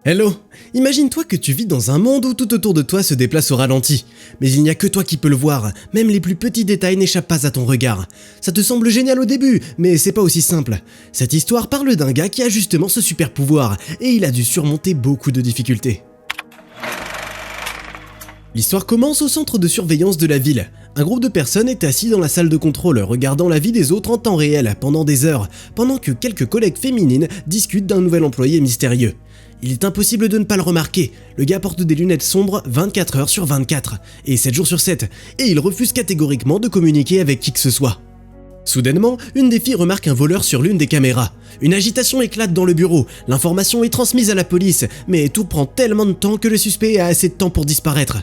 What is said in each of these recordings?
Hello! Imagine-toi que tu vis dans un monde où tout autour de toi se déplace au ralenti. Mais il n'y a que toi qui peux le voir, même les plus petits détails n'échappent pas à ton regard. Ça te semble génial au début, mais c'est pas aussi simple. Cette histoire parle d'un gars qui a justement ce super pouvoir, et il a dû surmonter beaucoup de difficultés. L'histoire commence au centre de surveillance de la ville. Un groupe de personnes est assis dans la salle de contrôle, regardant la vie des autres en temps réel, pendant des heures, pendant que quelques collègues féminines discutent d'un nouvel employé mystérieux. Il est impossible de ne pas le remarquer, le gars porte des lunettes sombres 24 heures sur 24, et 7 jours sur 7, et il refuse catégoriquement de communiquer avec qui que ce soit. Soudainement, une des filles remarque un voleur sur l'une des caméras. Une agitation éclate dans le bureau, l'information est transmise à la police, mais tout prend tellement de temps que le suspect a assez de temps pour disparaître.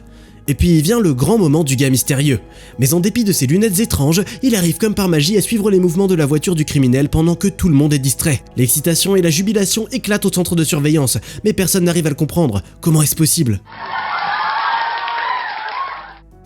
Et puis vient le grand moment du gars mystérieux. Mais en dépit de ses lunettes étranges, il arrive comme par magie à suivre les mouvements de la voiture du criminel pendant que tout le monde est distrait. L'excitation et la jubilation éclatent au centre de surveillance, mais personne n'arrive à le comprendre. Comment est-ce possible?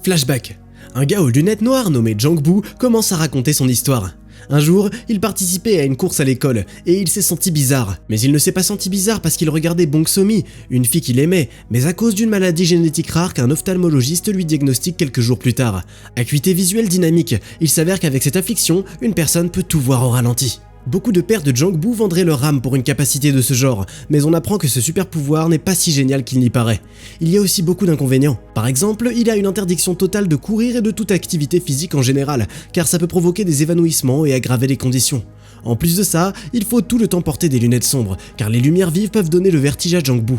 Flashback. Un gars aux lunettes noires nommé Jang-bu commence à raconter son histoire. Un jour, il participait à une course à l'école et il s'est senti bizarre. Mais il ne s'est pas senti bizarre parce qu'il regardait Bong So-mi, une fille qu'il aimait, mais à cause d'une maladie génétique rare qu'un ophtalmologiste lui diagnostique quelques jours plus tard. Acuité visuelle dynamique, il s'avère qu'avec cette affliction, une personne peut tout voir au ralenti. Beaucoup de pères de Jang-bu vendraient leur âme pour une capacité de ce genre, mais on apprend que ce super pouvoir n'est pas si génial qu'il n'y paraît. Il y a aussi beaucoup d'inconvénients. Par exemple, il a une interdiction totale de courir et de toute activité physique en général, car ça peut provoquer des évanouissements et aggraver les conditions. En plus de ça, il faut tout le temps porter des lunettes sombres, car les lumières vives peuvent donner le vertige à Jang-bu.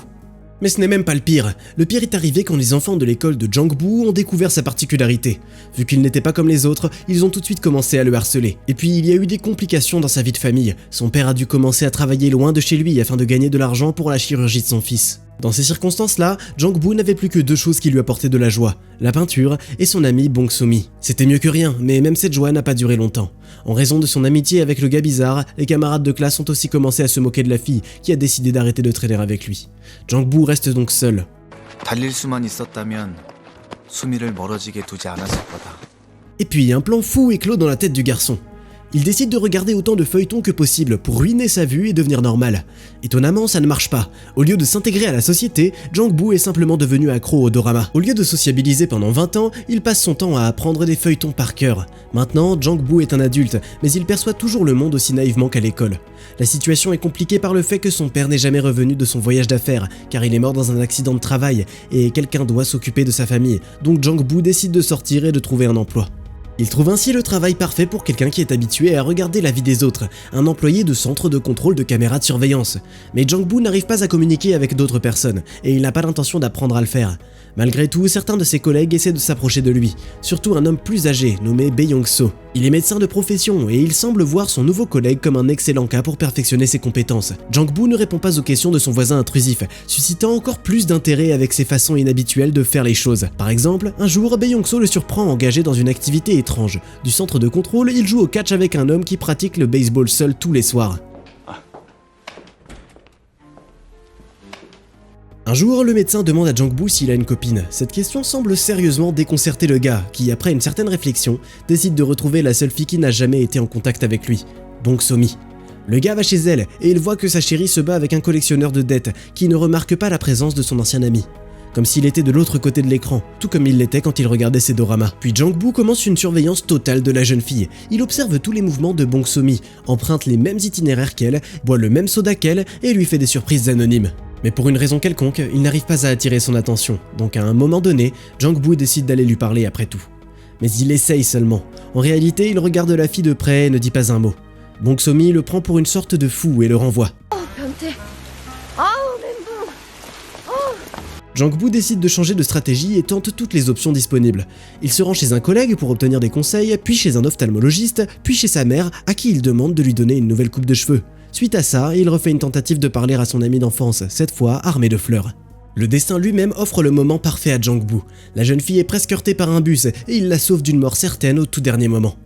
Mais ce n'est même pas le pire. Le pire est arrivé quand les enfants de l'école de Jang-bu ont découvert sa particularité. Vu qu'il n'était pas comme les autres, ils ont tout de suite commencé à le harceler. Et puis il y a eu des complications dans sa vie de famille. Son père a dû commencer à travailler loin de chez lui afin de gagner de l'argent pour la chirurgie de son fils. Dans ces circonstances-là, Jang-bu n'avait plus que deux choses qui lui apportaient de la joie, la peinture et son ami Bong So-mi. C'était mieux que rien, mais même cette joie n'a pas duré longtemps. En raison de son amitié avec le gars bizarre, les camarades de classe ont aussi commencé à se moquer de la fille qui a décidé d'arrêter de traîner avec lui. Jang-bu reste donc seul. Et puis un plan fou éclot dans la tête du garçon. Il décide de regarder autant de feuilletons que possible pour ruiner sa vue et devenir normal. Étonnamment, ça ne marche pas. Au lieu de s'intégrer à la société, Jang-bu est simplement devenu accro au dorama. Au lieu de sociabiliser pendant 20 ans, il passe son temps à apprendre des feuilletons par cœur. Maintenant, Jang-bu est un adulte, mais il perçoit toujours le monde aussi naïvement qu'à l'école. La situation est compliquée par le fait que son père n'est jamais revenu de son voyage d'affaires, car il est mort dans un accident de travail, et quelqu'un doit s'occuper de sa famille, donc Jang-bu décide de sortir et de trouver un emploi. Il trouve ainsi le travail parfait pour quelqu'un qui est habitué à regarder la vie des autres, un employé de centre de contrôle de caméras de surveillance. Mais Jang-bu n'arrive pas à communiquer avec d'autres personnes, et il n'a pas l'intention d'apprendre à le faire. Malgré tout, certains de ses collègues essaient de s'approcher de lui, surtout un homme plus âgé nommé Bae Yong-so. Il est médecin de profession et il semble voir son nouveau collègue comme un excellent cas pour perfectionner ses compétences. Jang-bu ne répond pas aux questions de son voisin intrusif, suscitant encore plus d'intérêt avec ses façons inhabituelles de faire les choses. Par exemple, un jour, Bae Yong-so le surprend engagé dans une activité étrange. Du centre de contrôle, il joue au catch avec un homme qui pratique le baseball seul tous les soirs. Un jour, le médecin demande à Jang-bu s'il a une copine. Cette question semble sérieusement déconcerter le gars, qui, après une certaine réflexion, décide de retrouver la seule fille qui n'a jamais été en contact avec lui, Bong So-mi. Le gars va chez elle, et il voit que sa chérie se bat avec un collectionneur de dettes, qui ne remarque pas la présence de son ancien ami. Comme s'il était de l'autre côté de l'écran, tout comme il l'était quand il regardait ses doramas. Puis Jang-bu commence une surveillance totale de la jeune fille. Il observe tous les mouvements de Bong So-mi, emprunte les mêmes itinéraires qu'elle, boit le même soda qu'elle, et lui fait des surprises anonymes. Mais pour une raison quelconque, il n'arrive pas à attirer son attention, donc à un moment donné, Jang-bu décide d'aller lui parler après tout. Mais il essaye seulement. En réalité, il regarde la fille de près et ne dit pas un mot. Bong So-mi le prend pour une sorte de fou et le renvoie. Jang-bu décide de changer de stratégie et tente toutes les options disponibles. Il se rend chez un collègue pour obtenir des conseils, puis chez un ophtalmologiste, puis chez sa mère, à qui il demande de lui donner une nouvelle coupe de cheveux. Suite à ça, il refait une tentative de parler à son ami d'enfance, cette fois armé de fleurs. Le destin lui-même offre le moment parfait à Jang-bu. La jeune fille est presque heurtée par un bus et il la sauve d'une mort certaine au tout dernier moment.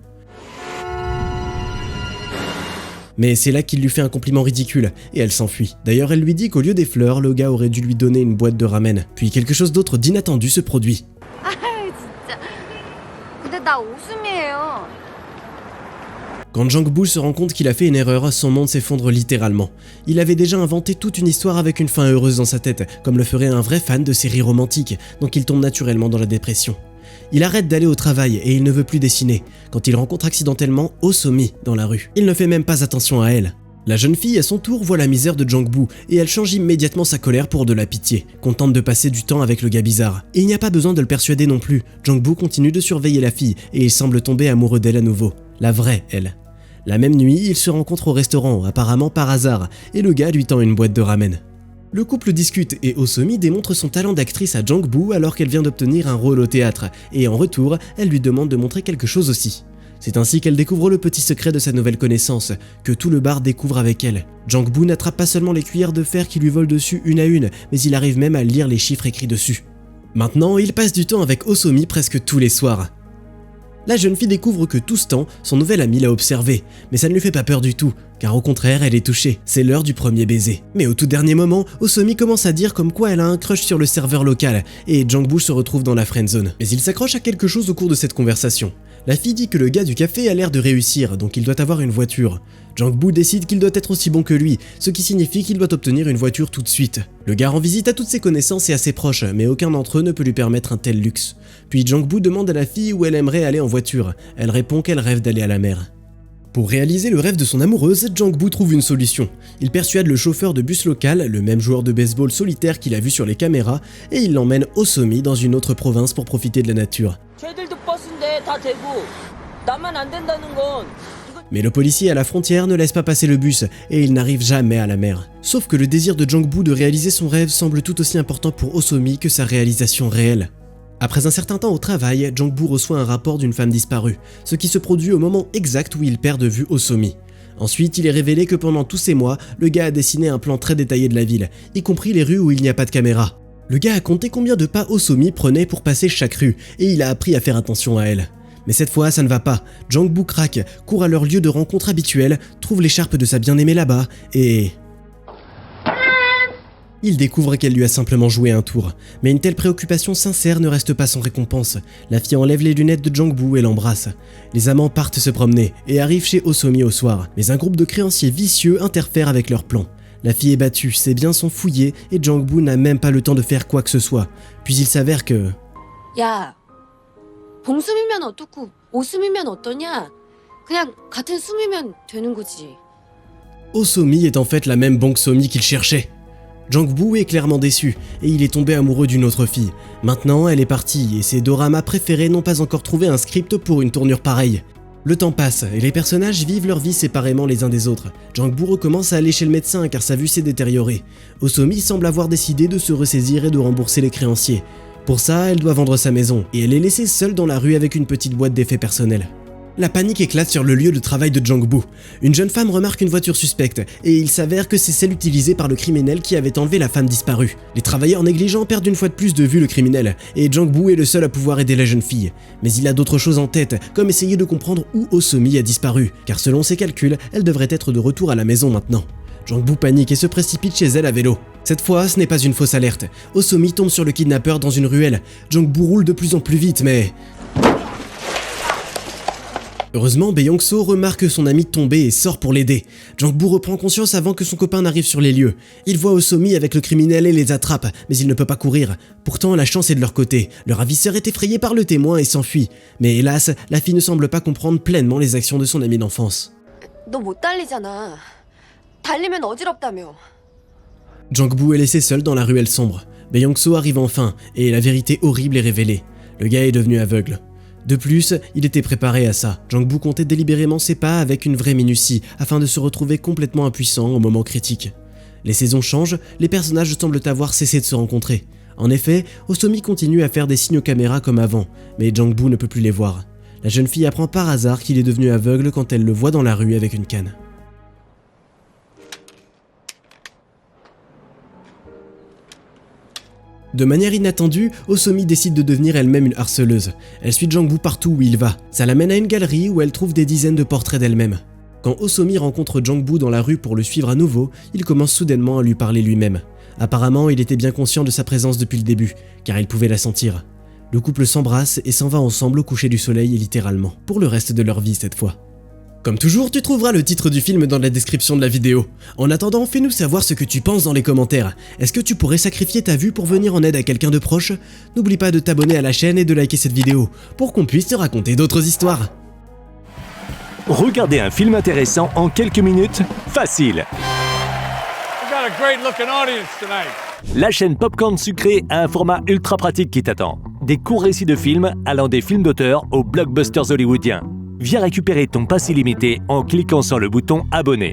Mais c'est là qu'il lui fait un compliment ridicule, et elle s'enfuit. D'ailleurs, elle lui dit qu'au lieu des fleurs, le gars aurait dû lui donner une boîte de ramen. Puis quelque chose d'autre d'inattendu se produit. Quand Jang-bu se rend compte qu'il a fait une erreur, son monde s'effondre littéralement. Il avait déjà inventé toute une histoire avec une fin heureuse dans sa tête, comme le ferait un vrai fan de séries romantiques, donc il tombe naturellement dans la dépression. Il arrête d'aller au travail et il ne veut plus dessiner, quand il rencontre accidentellement Osomi dans la rue. Il ne fait même pas attention à elle. La jeune fille, à son tour, voit la misère de Jang-bu et elle change immédiatement sa colère pour de la pitié, contente de passer du temps avec le gars bizarre. Et il n'y a pas besoin de le persuader non plus, Jang-bu continue de surveiller la fille et il semble tomber amoureux d'elle à nouveau. La vraie, elle. La même nuit, ils se rencontrent au restaurant, apparemment par hasard, et le gars lui tend une boîte de ramen. Le couple discute et Osomi démontre son talent d'actrice à Jang-bu alors qu'elle vient d'obtenir un rôle au théâtre, et en retour, elle lui demande de montrer quelque chose aussi. C'est ainsi qu'elle découvre le petit secret de sa nouvelle connaissance, que tout le bar découvre avec elle. Jang-bu n'attrape pas seulement les cuillères de fer qui lui volent dessus une à une, mais il arrive même à lire les chiffres écrits dessus. Maintenant, il passe du temps avec Osomi presque tous les soirs. La jeune fille découvre que tout ce temps, son nouvel ami l'a observé, mais ça ne lui fait pas peur du tout, car au contraire, elle est touchée, c'est l'heure du premier baiser. Mais au tout dernier moment, Osomi commence à dire comme quoi elle a un crush sur le serveur local, et Jang-bu se retrouve dans la friendzone. Mais il s'accroche à quelque chose au cours de cette conversation. La fille dit que le gars du café a l'air de réussir, donc il doit avoir une voiture. Jang-bu décide qu'il doit être aussi bon que lui, ce qui signifie qu'il doit obtenir une voiture tout de suite. Le gars rend visite à toutes ses connaissances et à ses proches, mais aucun d'entre eux ne peut lui permettre un tel luxe. Puis Jang-bu demande à la fille où elle aimerait aller en voiture. Elle répond qu'elle rêve d'aller à la mer. Pour réaliser le rêve de son amoureuse, Jang-bu trouve une solution. Il persuade le chauffeur de bus local, le même joueur de baseball solitaire qu'il a vu sur les caméras, et il l'emmène Osomi dans une autre province pour profiter de la nature. Mais le policier à la frontière ne laisse pas passer le bus et il n'arrive jamais à la mer. Sauf que le désir de Jang-bu de réaliser son rêve semble tout aussi important pour Osomi que sa réalisation réelle. Après un certain temps au travail, Jang-bu reçoit un rapport d'une femme disparue, ce qui se produit au moment exact où il perd de vue Osomi. Ensuite, il est révélé que pendant tous ces mois, le gars a dessiné un plan très détaillé de la ville, y compris les rues où il n'y a pas de caméra. Le gars a compté combien de pas Osomi prenait pour passer chaque rue et il a appris à faire attention à elle. Mais cette fois, ça ne va pas. Jang-bu craque, court à leur lieu de rencontre habituel, trouve l'écharpe de sa bien-aimée là-bas et... il découvre qu'elle lui a simplement joué un tour. Mais une telle préoccupation sincère ne reste pas sans récompense. La fille enlève les lunettes de Jang-bu et l'embrasse. Les amants partent se promener et arrivent chez Osomi au soir. Mais un groupe de créanciers vicieux interfère avec leur plan. La fille est battue, ses biens sont fouillés et Jang-bu n'a même pas le temps de faire quoi que ce soit. Puis il s'avère que... 야, 봉수미면 어떻고 오수미면 어떠냐? 그냥 같은 수미면 되는 거지. Osomi est en fait la même Bong-somi qu'il cherchait. Jang-bu est clairement déçu et il est tombé amoureux d'une autre fille. Maintenant, elle est partie et ses doramas préférés n'ont pas encore trouvé un script pour une tournure pareille. Le temps passe et les personnages vivent leur vie séparément les uns des autres. Jang-bu recommence à aller chez le médecin car sa vue s'est détériorée. Osomi semble avoir décidé de se ressaisir et de rembourser les créanciers. Pour ça, elle doit vendre sa maison et elle est laissée seule dans la rue avec une petite boîte d'effets personnels. La panique éclate sur le lieu de travail de Jang-bu. Une jeune femme remarque une voiture suspecte et il s'avère que c'est celle utilisée par le criminel qui avait enlevé la femme disparue. Les travailleurs négligents perdent une fois de plus de vue le criminel et Jang-bu est le seul à pouvoir aider la jeune fille. Mais il a d'autres choses en tête, comme essayer de comprendre où Osomi a disparu, car selon ses calculs, elle devrait être de retour à la maison maintenant. Jang-bu panique et se précipite chez elle à vélo. Cette fois, ce n'est pas une fausse alerte. Osomi tombe sur le kidnappeur dans une ruelle. Jang-bu roule de plus en plus vite, mais... heureusement, Bae-yong-so remarque son ami tomber et sort pour l'aider. Jang-bu reprend conscience avant que son copain n'arrive sur les lieux. Il voit Osomi avec le criminel et les attrape, mais il ne peut pas courir. Pourtant, la chance est de leur côté. Le ravisseur est effrayé par le témoin et s'enfuit. Mais hélas, la fille ne semble pas comprendre pleinement les actions de son ami d'enfance. 너 못 달리잖아. 달리면 어지럽다며. Jang-bu est laissé seul dans la ruelle sombre. Bae-yong-so arrive enfin, et la vérité horrible est révélée. Le gars est devenu aveugle. De plus, il était préparé à ça. Jang-bu comptait délibérément ses pas avec une vraie minutie, afin de se retrouver complètement impuissant au moment critique. Les saisons changent, les personnages semblent avoir cessé de se rencontrer. En effet, Osomi continue à faire des signes aux caméras comme avant, mais Jang-bu ne peut plus les voir. La jeune fille apprend par hasard qu'il est devenu aveugle quand elle le voit dans la rue avec une canne. De manière inattendue, Osomi décide de devenir elle-même une harceleuse. Elle suit Jang-bu partout où il va. Ça l'amène à une galerie où elle trouve des dizaines de portraits d'elle-même. Quand Osomi rencontre Jang-bu dans la rue pour le suivre à nouveau, il commence soudainement à lui parler lui-même. Apparemment, il était bien conscient de sa présence depuis le début, car il pouvait la sentir. Le couple s'embrasse et s'en va ensemble au coucher du soleil littéralement, pour le reste de leur vie cette fois. Comme toujours, tu trouveras le titre du film dans la description de la vidéo. En attendant, fais-nous savoir ce que tu penses dans les commentaires. Est-ce que tu pourrais sacrifier ta vue pour venir en aide à quelqu'un de proche? N'oublie pas de t'abonner à la chaîne et de liker cette vidéo, pour qu'on puisse te raconter d'autres histoires. Regardez un film intéressant en quelques minutes, facile. La chaîne Popcorn Sucré a un format ultra pratique qui t'attend. Des courts récits de films allant des films d'auteur aux blockbusters hollywoodiens. Viens récupérer ton pass illimité en cliquant sur le bouton abonner.